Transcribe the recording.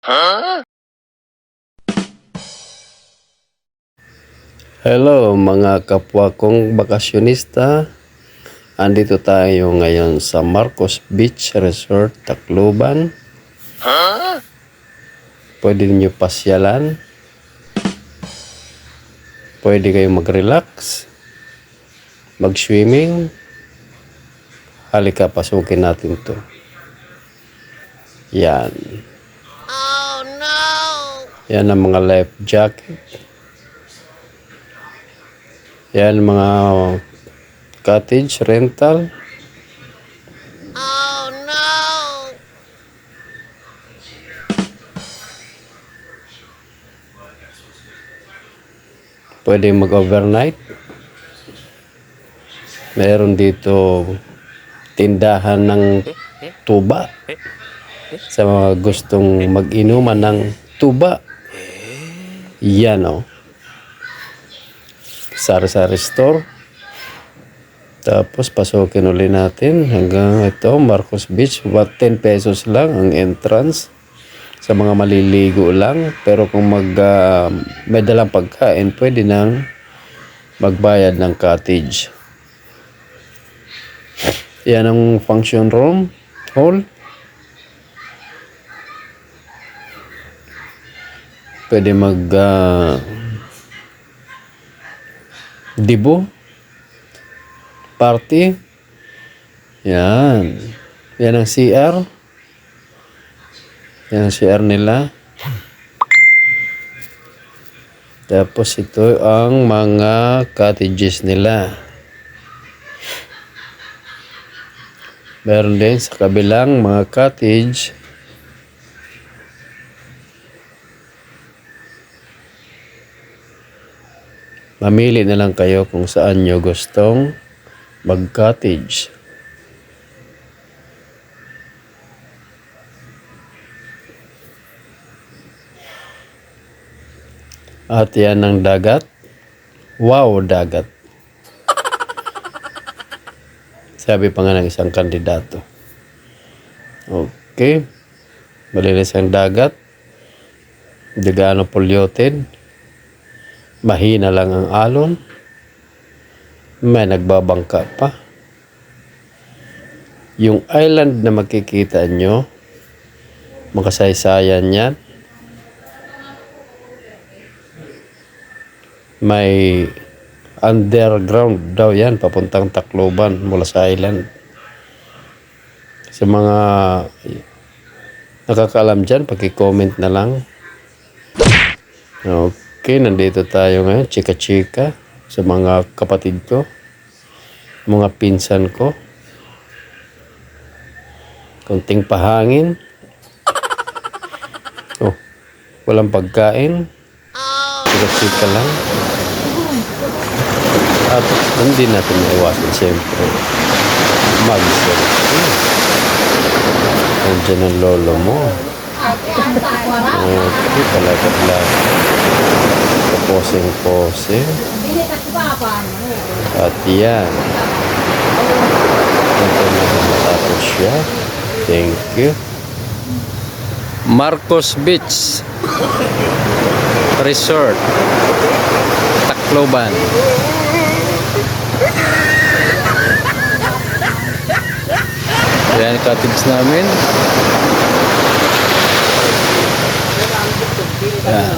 Hello mga kapwa kong bakasyonista. Andito tayo ngayon sa Marcos Beach Resort, Tacloban. Pwede niyo pasyalan. Pwede kayong mag-relax, mag-swimming. Halika, pasukin natin to. Yan. Oh no! Yan ang mga life jacket. Yan mga cottage rental. Oh no! Pwede mag-overnight. Meron dito tindahan ng tuba sa mga gustong mag-inuman ng tuba. Yan o. Sari-sari store. Tapos pasukin ulit natin hanggang ito, Marcos Beach. About 10 pesos lang ang entrance sa mga maliligo lang. Pero kung may dalang pagkain, pwede nang magbayad ng cottage. Yan ang function room, hall. Pwede dibo, party. Yan. Yan ang CR. Yan ang CR nila. Tapos ito ang mga cottages nila. Meron din sa kabilang mga cottage. Mamili na lang kayo kung saan nyo gustong mag-cottage. At yan ang dagat. Wow, dagat. Sabi pa nga ng isang kandidato. Okay. Malinis ang dagat. Hindi gaano polluted. Mahina lang ang alon. May nagbabangka pa. Yung island na makikita nyo, makasaysayan yan. May underground daw yan, papuntang Tacloban mula sa island. Sa mga nakakaalam dyan, paki-comment na lang. Okay, nandito tayo ngayon, chika-chika sa mga kapatid ko, mga pinsan ko. Konting pahangin. Oh, walang pagkain. Chika-chika lang. At hindi natin maiwasan siyempre mag-selfie. Nandiyan ang lolo mo. Okay, talaga-talaga. Posing-posing. At yan. Ito na matapos siya. Thank you. Marcos Beach Resort, Tacloban. Yan cottage namin. Yan.